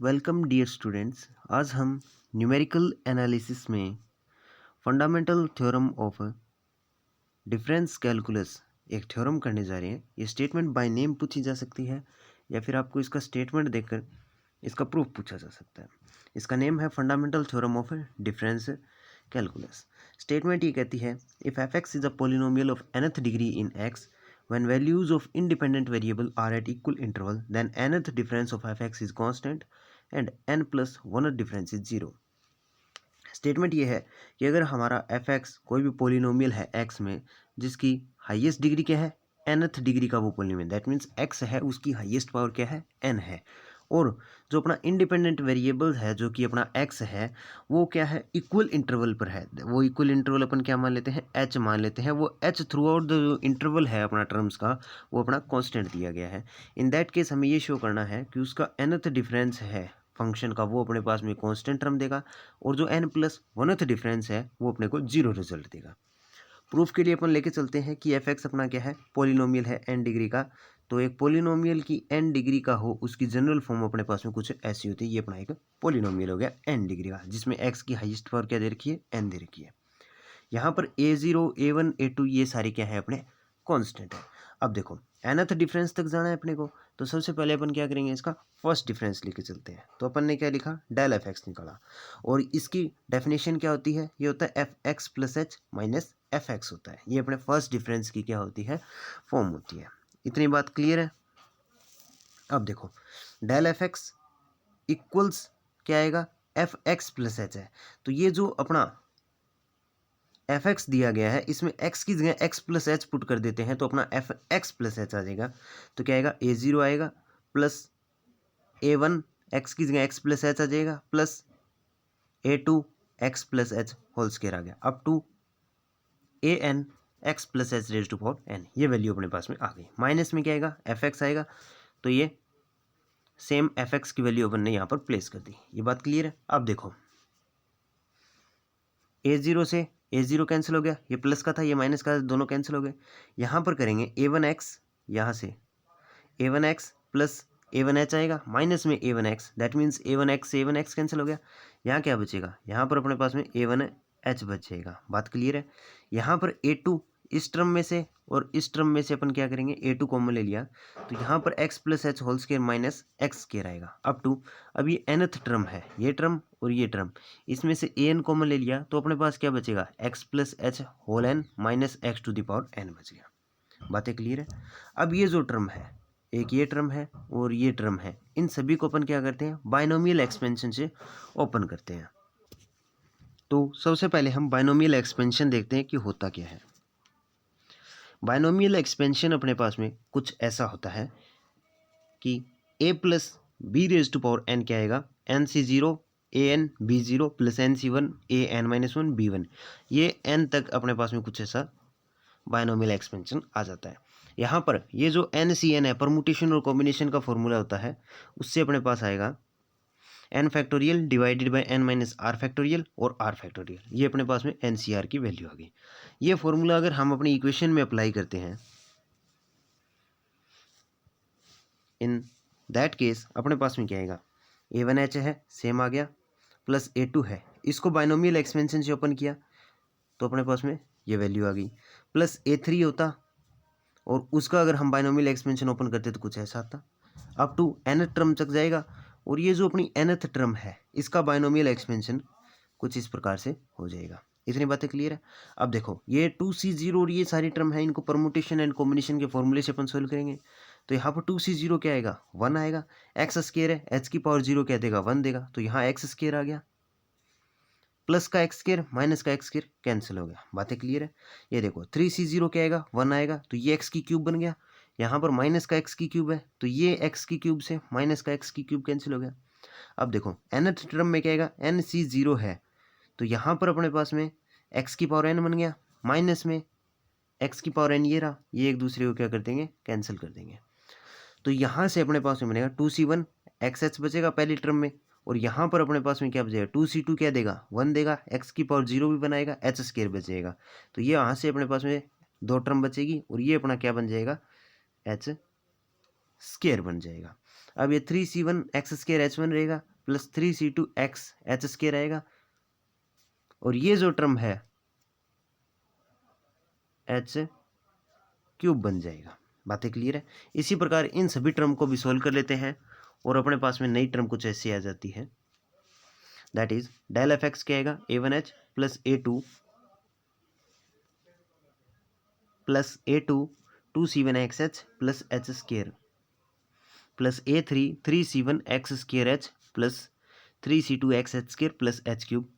Welcome dear students. आज हम numerical analysis में fundamental theorem of difference calculus एक थ्योरम करने जा रहे हैं। ये स्टेटमेंट बाय नेम पूछी जा सकती है या फिर आपको इसका स्टेटमेंट देखकर इसका प्रूफ पूछा जा सकता है। इसका नेम है fundamental theorem of difference calculus. Statement ये कहती है if F x is a polynomial of nth degree in x when values of independent variable are at equal interval then nth difference of fx is constant and n plus 1th difference is 0। Statement ये है कि अगर हमारा F x कोई भी polynomial है x में जिसकी हाईएस्ट डिग्री क्या है nth डिग्री का वो पोलिनोमियल, दैट मीन्स एक्स है उसकी हाईएस्ट पावर क्या है n है, और जो अपना इंडिपेंडेंट वेरिएबल है जो कि अपना x है वो क्या है इक्वल इंटरवल पर है। वो इक्वल इंटरवल अपन क्या मान लेते हैं h मान लेते हैं। वो h थ्रू आउट द जो इंटरवल है अपना टर्म्स का वो अपना कांस्टेंट दिया गया है। इन दैट केस हमें ये शो करना है कि उसका nth डिफरेंस है फंक्शन का वो अपने पास में कांस्टेंट टर्म देगा और जो n प्लस 1th डिफरेंस है वो अपने को 0 रिजल्ट देगा। प्रूफ के लिए अपन लेके चलते हैं कि एफ एक्स अपना क्या है पोलिनोमियल है n डिग्री का। तो एक पोलिनोमियल की n डिग्री का हो उसकी जनरल फॉर्म अपने पास में कुछ ऐसी होती है। ये अपना एक पोलिनोमियल हो गया n डिग्री का जिसमें x की हाईएस्ट पावर क्या दे रखी है n दे रखी है। यहाँ पर a0 a1 a2 ये सारे क्या है अपने कांस्टेंट है। अब देखो nth डिफरेंस तक जाना है अपने को, तो सबसे पहले अपन क्या करेंगे इसका फर्स्ट डिफरेंस लेके चलते हैं। तो अपन ने क्या लिखा डेल एफ एक्स निकाला और इसकी डेफिनेशन क्या होती है ये होता है F X plus H minus F x होता है। ये अपने फर्स्ट डिफरेंस की क्या होती है फॉर्म होती है। इतनी बात क्लियर है। अब देखो डेल एफ एक्स इक्वल्स क्या आएगा एफ एक्स प्लस एच है। तो ये जो अपना एफ एक्स दिया गया है इसमें एक्स की जगह एक्स प्लस एच पुट कर देते हैं तो अपना एफ एक्स प्लस एच आ जाएगा। तो क्या आएगा ए जीरो आएगा प्लस ए वन एक्स की जगह एक्स प्लस एच आ जाएगा plus A two X plus H whole square आ गया up to A N X plus H raise to power N. ये वैल्यू अपने पास में आ गई। माइनस में क्या आएगा एफ एक्स आएगा तो ये सेम एफ एक्स की वैल्यू अपन ने यहाँ पर प्लेस कर दी। ये बात क्लियर है। अब देखो ए जीरो से ए जीरो कैंसिल हो गया, ये प्लस का था ये माइनस का था, दोनों कैंसिल हो गए। यहाँ पर करेंगे ए वन एक्स, यहाँ से A one X plus A one H आएगा माइनस में A one X, that means A one X cancel हो गया। यहाँ क्या बचेगा यहाँ पर अपने पास में ए वन एच बच जाएगा। बात क्लियर है। यहाँ पर ए टू इस टर्म में से और इस टर्म में से अपन क्या करेंगे ए टू कॉमन ले लिया तो यहाँ पर X plus H whole square minus X square आएगा अप टू अब ये nth टर्म है ये टर्म और ये टर्म, इसमें से ए एन कॉमन ले लिया तो अपने पास क्या बचेगा X plus H whole N minus X to the power N बच गया। बातें क्लियर है। अब ये जो टर्म है एक ये टर्म है और ये टर्म है इन सभी को अपन क्या करते हैं बाइनोमियल एक्सपेंशन से ओपन करते हैं। तो सबसे पहले हम बाइनोमियल एक्सपेंशन देखते हैं कि होता क्या है। बाइनोमियल एक्सपेंशन अपने पास में कुछ ऐसा होता है कि a plus B raise to power n क्या आएगा n C zero A N B zero plus N C one A N minus one B one, ये n तक अपने पास में कुछ ऐसा बाइनोमियल एक्सपेंशन आ जाता है। यहाँ पर ये जो एन सी एन है परमुटेशन और कॉम्बिनेशन का फॉर्मूला होता है उससे अपने पास आएगा n factorial divided by n minus R factorial और r फैक्टोरियल। ये अपने पास में एन सी आर की वैल्यू आ गई। ये फॉर्मूला अगर हम अपनी इक्वेशन में अप्लाई करते हैं इन दैट केस अपने पास में क्या आएगा ए वन एच है सेम आ गया प्लस ए टू है, इसको बाइनोमियल एक्सपेंशन से ओपन किया तो अपने पास में ये वैल्यू आ गई प्लस ए थ्री होता और उसका अगर हम बाइनोमियल एक्सपेंशन ओपन करते तो कुछ ऐसा आता अप टू nth टर्म तक जाएगा और ये जो अपनी nth टर्म है इसका बाइनोमियल एक्सपेंशन कुछ इस प्रकार से हो जाएगा। इतनी बातें क्लियर है। अब देखो ये टू सी जीरो और ये सारी टर्म है इनको परमुटेशन एंड कॉम्बिनेशन के फॉर्मूले से अपन सोल्व करेंगे। तो यहाँ पर टू सी जीरो क्या आएगा वन आएगा, एक्स स्क्वायर है एच की पावर जीरो क्या देगा वन देगा तो यहाँ एक्स स्क्वायर आ गया प्लस का एक्स स्क्वायर माइनस का एक्स स्क्वायर कैंसिल हो गया। बातें क्लियर है। ये देखो थ्री सी जीरो क्या आएगा वन आएगा तो ये एक्स की क्यूब बन गया, यहाँ पर माइनस का एक्स की क्यूब है तो ये एक्स की क्यूब से माइनस का एक्स की क्यूब कैंसिल हो गया। अब देखो nth टर्म में क्या आएगा एन सी जीरो है तो यहाँ पर अपने पास में एक्स की पावर एन बन गया माइनस में एक्स की पावर एन ये रहा, ये एक दूसरे को क्या कर देंगे कैंसिल कर देंगे। तो यहाँ से अपने पास में बनेगा two C one X H बचेगा पहली टर्म में और यहाँ पर अपने पास में क्या बचेगा टू सी टू क्या देगा वन देगा, एक्स की पावर जीरो भी बनाएगा एच स्क्वायर बचेगा तो ये यहाँ से अपने पास में दो टर्म बचेगी और ये अपना क्या बन जाएगा एच स्क्वायर बन जाएगा। अब ये 3c1 X square H one रहेगा plus 3c2 X H square आएगा, और ये जो टर्म है एच क्यूब बन जाएगा। बातें क्लियर है? इसी प्रकार इन सभी टर्म को भी सोल्व कर लेते हैं और अपने पास में नई टर्म कुछ ऐसी आ जाती है, that is del F X क्या आएगा, a1h plus a2 2c1 xh plus H square plus a3 3c1 X square H plus 3c2 X H square plus H cube.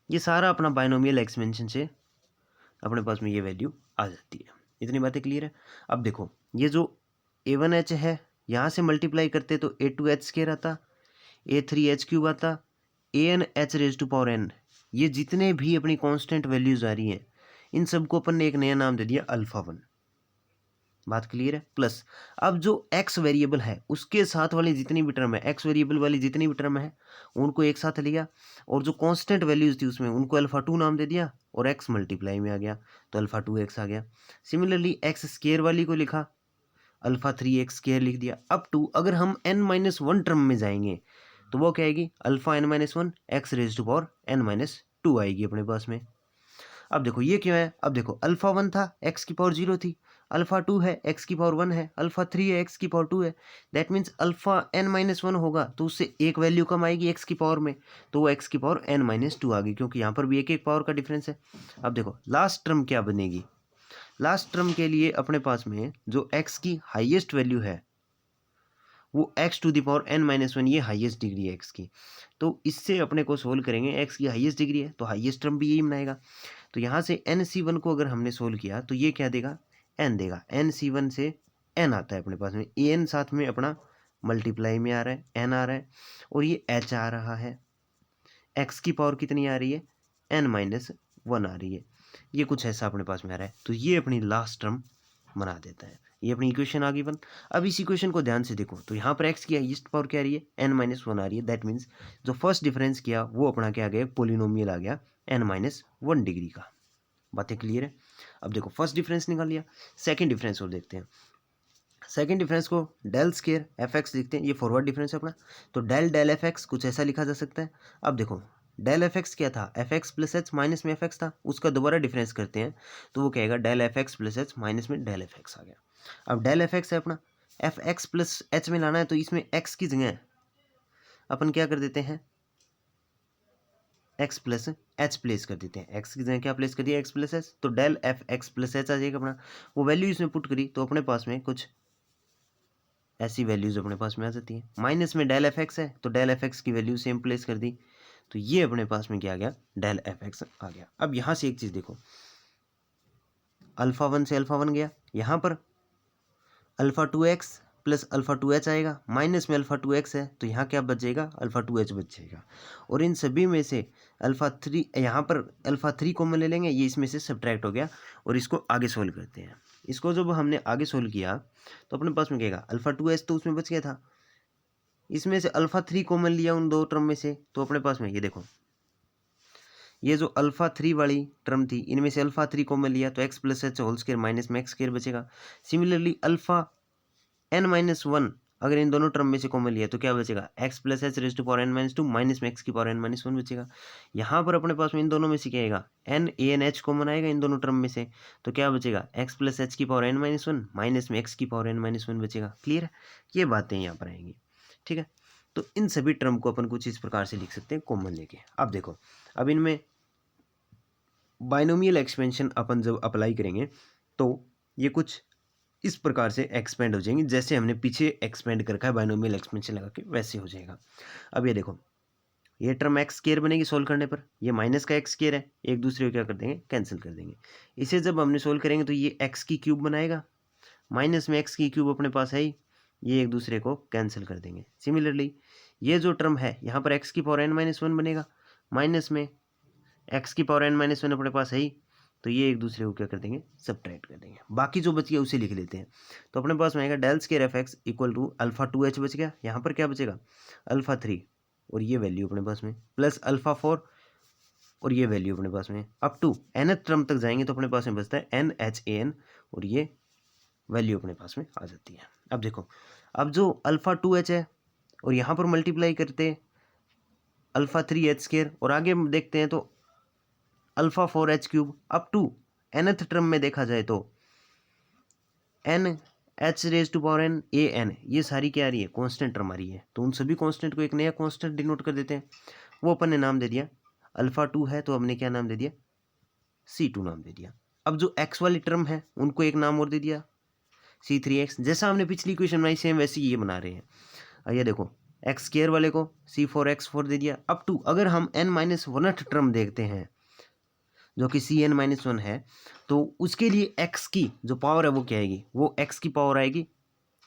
ये सारा अपना बाइनोमियल एक्सपेंशन से अपने पास में ये वैल्यू आ जाती है। इतनी बातें क्लियर है? अब देखो ये जो a1h है यहाँ से मल्टीप्लाई करते तो a2h स्केयर आता, a3h क्यूब आता, an h raise to power n, ये जितने भी अपनी कांस्टेंट वैल्यूज आ रही हैं इन सबको अपन ने एक नया नाम दे दिया अल्फा 1। बात क्लियर है? प्लस अब जो x वेरिएबल है उसके साथ वाली जितनी भी टर्म है, x वेरिएबल वाली जितनी भी टर्म है उनको एक साथ लिया, और जो कांस्टेंट वैल्यूज थी उसमें उनको अल्फा 2 नाम दे दिया, और x मल्टीप्लाई में आ गया तो अल्फा 2x आ गया। सिमिलरली x स्केयर वाली को लिखा, अल्फा 3x स्केयर लिख दिया। अप टू अगर हम n-1 टर्म में जाएंगे तो वो क्या आएगी, alpha n-1 X raise to power n-2 आएगी अपने पास में। अब देखो ये क्यों है, अब देखो अल्फा 1 था एक्स की पावर 0 थी, अल्फा 2 है एक्स की पावर 1 है, अल्फा 3 है एक्स की पावर 2 है, दैट मीन्स अल्फा n-1 होगा तो उससे एक वैल्यू कम आएगी एक्स की पावर में, तो वो एक्स की पावर n-2 आ गई, क्योंकि यहाँ पर भी एक एक पावर का डिफरेंस है। अब देखो लास्ट टर्म क्या बनेगी, लास्ट टर्म के लिए अपने पास में जो x की हाईएस्ट वैल्यू है वो x to the power n-1, ये हाईएस्ट डिग्री है x की, तो इससे अपने को सोल्व करेंगे, x की हाईएस्ट डिग्री है तो हाईएस्ट टर्म भी यही बनाएगा। तो यहाँ से nc1 को अगर हमने सोल्व किया तो ये क्या देगा, n देगा, nc1 से n आता है अपने पास में, an साथ में अपना मल्टीप्लाई में आ रहा है, n आ रहा है, और ये h आ रहा है, x की पावर कितनी आ रही है, n-1 आ रही है, ये कुछ ऐसा अपने पास में आ रहा है, तो ये अपनी लास्ट टर्म बना देता है। ये अपनी इक्वेशन आ गई बन। अब इस इक्वेशन को ध्यान से देखो तो यहाँ पर x की हाईएस्ट पावर क्या आ रही है, n-1 आ रही है, दैट मीन्स जो फर्स्ट डिफरेंस किया वो अपना क्या आ गया, पोलिनोमियल आ गया n-1 डिग्री का। बातें क्लियर है? अब देखो फर्स्ट डिफरेंस निकाल लिया, सेकेंड डिफरेंस और देखते हैं। सेकेंड डिफरेंस को डेल स्केयर एफ एक्स लिखते हैं, ये फॉरवर्ड डिफरेंस है अपना, तो डेल डेल एफ एक्स कुछ ऐसा लिखा जा सकता है। अब देखो डेल एफ एक्स क्या था, F X plus H minus में एफ एक्स था, उसका दोबारा डिफरेंस करते हैं तो वो कहेगा del F X plus H minus में डेल एफ एक्स आ गया। अब डेल एफ एक्स है अपना, एफ एक्स प्लस एच में लाना है तो इसमें एक्स की जगह अपन क्या कर देते हैं, एक्स प्लस एच प्लेस कर देते हैं, एक्स की जगह क्या प्लेस कर दिया, एक्स प्लस एच, तो del F X plus H आ जाएगा अपना, वो वैल्यू इसमें पुट करी तो अपने पास में कुछ ऐसी वैल्यूज अपने पास में आ जाती है। माइनस में डेल एफ एक्स है तो डेल एफ एक्स की वैल्यू सेम प्लेस कर दी, तो ये अपने पास में क्या आ गया, डेल एफ एक्स आ गया। अब यहाँ से एक चीज़ देखो, अल्फा 1 से अल्फा 1 गया, यहाँ पर alpha 2x plus alpha 2h आएगा, माइनस में अल्फा 2x है तो यहाँ क्या बच जाएगा, अल्फा 2h बच जाएगा, और इन सभी में से अल्फा 3, यहाँ पर अल्फा 3 कॉमन ले लेंगे, ये इसमें से सब्ट्रैक्ट हो गया, और इसको आगे सोल्व करते हैं। इसको जब हमने आगे सोल्व किया तो अपने पास में क्या अल्फा 2h तो उसमें बच गया था, इसमें से अल्फा 3 कॉमन लिया उन दो टर्म में से, तो अपने पास में ये देखो ये जो अल्फा 3 वाली टर्म थी इनमें से अल्फा 3 कॉमन लिया तो X plus H whole square minus में एक्स स्क्वायर बचेगा। सिमिलरली अल्फा n-1 अगर इन दोनों टर्म में से कॉमन लिया तो क्या बचेगा, X plus H raise to power n-2 minus में एक्स की पावर n-1 बचेगा। यहाँ पर अपने पास में इन दोनों में से क्या आएगा, n कॉमन आएगा इन दोनों टर्म में से, तो क्या बचेगा, एक्स प्लस एच की पावर n-1 माइनस में एक्स की पावर n-1 बचेगा। क्लियर है? ये बातें यहाँ पर आएंगी, ठीक है। तो इन सभी टर्म को अपन कुछ इस प्रकार से लिख सकते हैं कॉमन लेके। अब देखो अब इनमें बाइनोमियल एक्सपेंशन अपन जब अप्लाई करेंगे तो ये कुछ इस प्रकार से एक्सपेंड हो जाएंगे, जैसे हमने पीछे एक्सपेंड कर रखा है बाइनोमियल एक्सपेंशन लगा के, वैसे हो जाएगा। अब ये देखो ये टर्म एक्स स्क्वायर बनेगी सोल्व करने पर, ये माइनस का एक्स स्क्वायर है, एक दूसरे को क्या कर देंगे, कैंसिल कर देंगे। इसे जब हमने सोल्व करेंगे तो ये एक्स की क्यूब बनाएगा, माइनस में एक्स की क्यूब अपने पास है ही, ये एक दूसरे को कैंसिल कर देंगे। सिमिलरली ये जो टर्म है यहाँ पर एक्स की पावर n-1 बनेगा, माइनस में एक्स की पावर n-1 अपने पास है ही, तो ये एक दूसरे को क्या कर देंगे, सब्ट्रैक्ट कर देंगे। बाकी जो बच गया उसे लिख लेते हैं, तो अपने पास में आएगा del square F X equal to alpha 2h बच गया, यहाँ पर क्या बचेगा, अल्फा 3 और ये वैल्यू अपने पास में, प्लस अल्फा 4 और ये वैल्यू अपने पास में, अप टू nth टर्म तक जाएंगे तो अपने पास में बचता है NHAN और ये वैल्यू अपने पास में आ जाती है। अब देखो अब जो अल्फा 2h है और यहाँ पर मल्टीप्लाई करते हैं अल्फ़ा 3h² और आगे हम देखते हैं तो alpha 4h³ up to nth term में देखा जाए तो n h⁻n a n, ये सारी क्या आ रही है, कांस्टेंट टर्म आ रही है। तो उन सभी कांस्टेंट को एक नया कांस्टेंट डिनोट कर देते हैं। वो अपन ने नाम दे दिया अल्फ़ा 2 है तो हमने क्या नाम दे दिया, C2 नाम दे दिया। अब जो x वाली टर्म है उनको एक नाम और दे दिया C3x। जैसा हमने पिछली इक्वेशन बनाई सेम वैसे ही ये बना रहे हैं। ये देखो x² वाले को C4x4 दे दिया। अप टू अगर हम n-1th टर्म देखते हैं जो कि Cn-1 है, तो उसके लिए x की जो पावर है वो क्या आएगी, वो x की पावर आएगी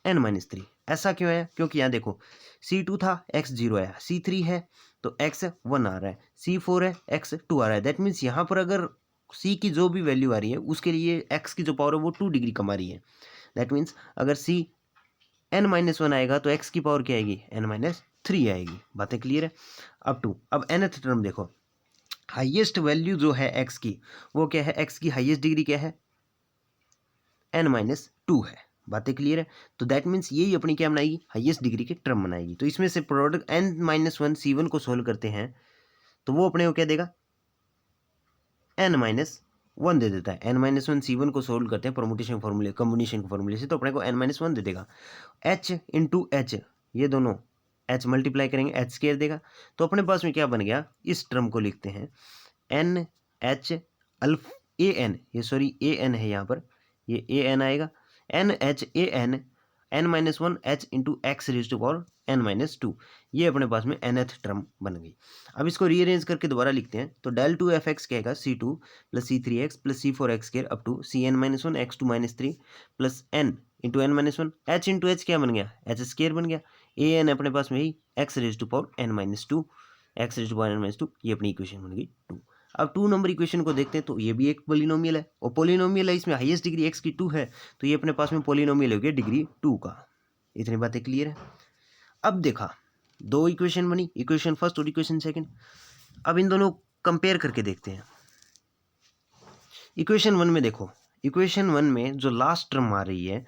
n-3। ऐसा क्यों है, क्योंकि यहाँ देखो C2 था x 0 आया, C3 है तो x 1 आ रहा है, C4 है x 2 आ रहा है। दैट मीन्स यहाँ पर अगर c की जो भी वैल्यू आ रही है उसके लिए x की जो पावर है वो 2 डिग्री कम आ रही है। दैट मीन्स अगर c n-1 आएगा तो x की पावर क्या आएगी, n-3 आएगी। बातें क्लियर है। अब nth टर्म देखो, हाईएस्ट वैल्यू जो है x की वो क्या है, x की हाईएस्ट डिग्री क्या है, n-2 है। बातें क्लियर है। तो दैट मीन्स यही अपनी क्या बनाएगी, हाईएस्ट डिग्री की टर्म बनाएगी। तो इसमें से प्रोडक्ट n-1 c1 को सोल्व करते हैं तो वो अपने को क्या देगा, n-1 दे देता है। n-1 c1 को सोल्व करते हैं परमुटेशन फॉर्मूले, कम्बिनेशन के फॉर्मूले से, तो अपने को n-1 दे देगा। h इंटू एच, ये दोनों h मल्टीप्लाई करेंगे h² देगा। तो अपने पास में क्या बन गया, इस टर्म को लिखते हैं n h अल्फ a n, ये सॉरी a n है यहाँ पर, ये a n आएगा, n h a n n-1 h into X raise to power n-2। ये अपने पास में nth टर्म बन गई। अब इसको रीअरेंज करके दोबारा लिखते हैं तो del 2 f x क्या है, C2 plus C3x plus C4x² up to Cn-1 x2-3 plus n into n-1 h into H क्या बन गया, h² बन गया। a n अपने पास में ही x raise to power n-2, x raise to power n-2, ये अपनी इक्वेशन बन गई 2। अब 2 नंबर इक्वेशन को देखते हैं तो ये भी एक पोलिनोमियल है और पोलिनोमियल है, इसमें हाईएस्ट डिग्री x की 2 है तो ये अपने पास में पोलिनोमियल हो गया डिग्री 2 का। इतनी बातें क्लियर है। अब देखा 2 इक्वेशन बनी, इक्वेशन फर्स्ट और इक्वेशन सेकंड। अब इन दोनों कंपेयर करके देखते हैं। इक्वेशन 1 में देखो, इक्वेशन 1 में जो लास्ट टर्म आ रही है,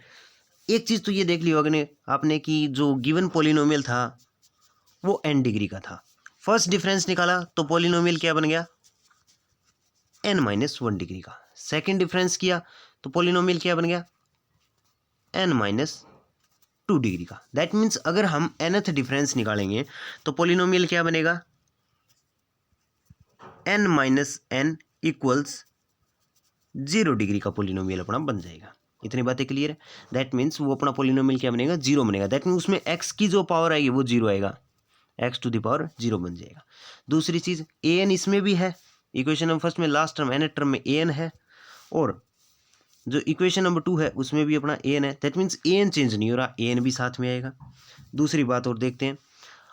एक चीज़ तो ये देख ली होगी आपने कि जो गिवन पोलिनोमियल था वो n डिग्री का था। फर्स्ट डिफरेंस निकाला तो पोलिनोमियल क्या बन गया, n-1 डिग्री का। सेकंड डिफरेंस किया तो पोलिनोमियल क्या बन गया, n-2 डिग्री का। दैट मीन्स अगर हम nth डिफरेंस निकालेंगे तो पोलिनोमियल क्या बनेगा, n-n इक्वल्स 0 डिग्री का पोलिनोमियल अपना बन जाएगा। इतनी बातें क्लियर है। दैट मीन्स वो अपना पोलिनोमियल क्या बनेगा, 0 बनेगा। दैट मीन्स उसमें x की जो पावर आएगी वो 0 आएगा, x टू द पावर 0 बन जाएगा। दूसरी चीज़ an इसमें भी है, इक्वेशन नंबर फर्स्ट में लास्ट टर्म nth टर्म में an है और जो इक्वेशन नंबर 2 है उसमें भी अपना an है। दैट मीन्स an चेंज नहीं हो रहा, an भी साथ में आएगा। दूसरी बात और देखते हैं,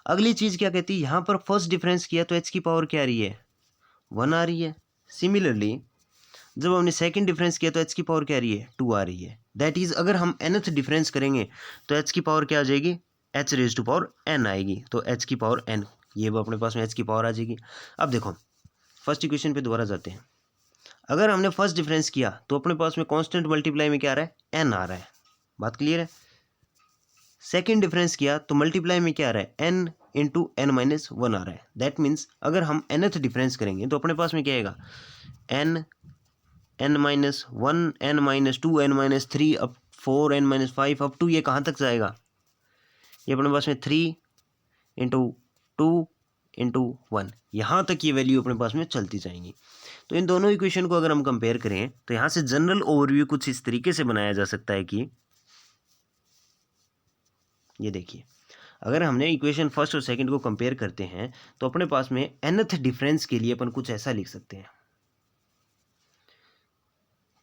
अगली चीज़ क्या कहती है, यहाँ पर फर्स्ट डिफरेंस किया तो h की पावर क्या आ रही है, 1 आ रही है। सिमिलरली जब हमने सेकंड डिफरेंस किया तो h की पावर क्या आ रही है, 2 आ रही है। दैट इज़ अगर हम nth डिफरेंस करेंगे तो h की पावर क्या आ जाएगी, h raise to power n आएगी। तो h की पावर n, ये वो अपने पास में h की पावर आ जाएगी। अब देखो फर्स्ट इक्वेशन पे दोबारा जाते हैं। अगर हमने फर्स्ट डिफरेंस किया तो अपने पास में कांस्टेंट मल्टीप्लाई में क्या आ रहा है, n आ रहा है। बात क्लियर है। सेकंड डिफरेंस किया तो मल्टीप्लाई में क्या आ रहा है, n इंटू n-1 आ रहा है। दैट मीन्स अगर हम nth डिफरेंस करेंगे तो अपने पास में क्या आएगा, n n-1 n-2 n-3 up 4 n-5 up to ये कहाँ तक जाएगा, ये अपने पास में 3 इंटू 2 इंटू 1, यहाँ तक ये वैल्यू अपने पास में चलती जाएंगी। तो इन दोनों इक्वेशन को अगर हम कंपेयर करें तो यहाँ से जनरल ओवरव्यू कुछ इस तरीके से बनाया जा सकता है कि ये देखिए, अगर हमने इक्वेशन फर्स्ट और सेकंड को कंपेयर करते हैं तो अपने पास में nth डिफरेंस के लिए अपन कुछ ऐसा लिख सकते हैं।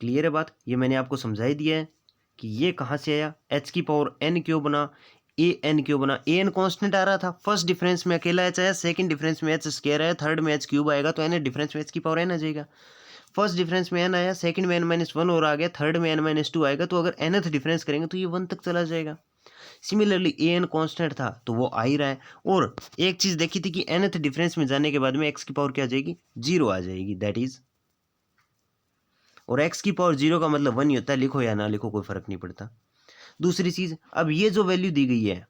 क्लियर है बात, ये मैंने आपको समझा ही दिया है कि ये कहाँ से आया, h की पावर n क्यों बना, an क्यों बना। an कांस्टेंट आ रहा था, फर्स्ट डिफरेंस में अकेला h आया, सेकंड डिफरेंस में h² आया, थर्ड में h³ आएगा तो n डिफरेंस में h की पावर n आ जाएगा। फर्स्ट डिफरेंस में n आया, सेकंड में n-1 और आ गया, थर्ड में n-2 आएगा तो अगर nth डिफरेंस करेंगे तो ये 1 तक चला जाएगा। सिमिलरली an कांस्टेंट था तो वो आ ही रहा है। और एक चीज़ देखी थी कि nth डिफरेंस में जाने के बाद में x की पावर क्या आ जाएगी, 0 आ जाएगी। दैट इज, और x की पावर 0 का मतलब 1 ही होता है, लिखो या ना लिखो कोई फर्क नहीं पड़ता। दूसरी चीज़, अब ये जो वैल्यू दी गई है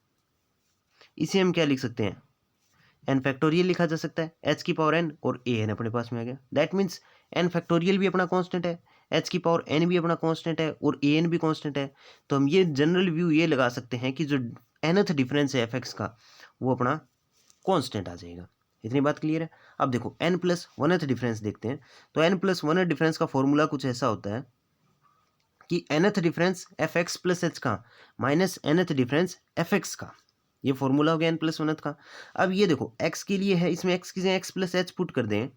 इसे हम क्या लिख सकते हैं, एन फैक्टोरियल लिखा जा सकता है, एच की पावर एन और ए एन अपने पास में आ गया। दैट मीन्स एन फैक्टोरियल भी अपना कांस्टेंट है, एच की पावर एन भी अपना कांस्टेंट है और ए एन भी कांस्टेंट है। तो हम ये जनरल व्यू ये लगा सकते हैं कि जो nth डिफरेंस है एफ एक्स का वो अपना कांस्टेंट आ जाएगा। इतनी बात क्लियर है। अब देखो n प्लस वनथ डिफरेंस देखते हैं। तो n प्लस वनथ डिफरेंस का फॉर्मूला कुछ ऐसा होता है कि nth difference F X plus H का minus nth difference F X का, ये फॉर्मूला हो गया n प्लस वनथ का। अब ये देखो x के लिए है, इसमें x की जगह x प्लस एच पुट कर दें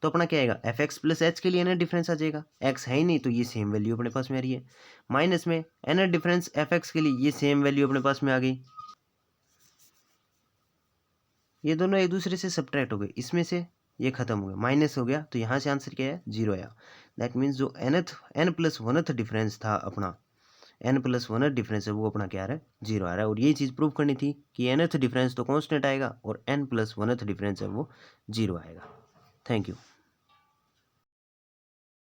तो अपना क्या आएगा, एफ एक्स प्लस एच के लिए nth डिफरेंस आ जाएगा, x है ही नहीं तो ये सेम वैल्यू अपने पास में आ रही है, माइनस में nth डिफरेंस एफ एक्स के लिए ये सेम वैल्यू अपने पास में आ गई। ये दोनों एक दूसरे से सब्ट्रैक्ट हो गए, इसमें से ये खत्म हो गया, माइनस हो गया, तो यहाँ से आंसर क्या है, 0 आया। दैट मीन्स जो n प्लस वनथ डिफरेंस था अपना, n प्लस वनथ डिफरेंस है वो अपना क्या आ रहा है, 0 आ रहा है। और ये चीज़ प्रूव करनी थी कि nth डिफरेंस तो कांस्टेंट आएगा और n प्लस वनथ डिफरेंस है वो 0 आएगा। Thank you.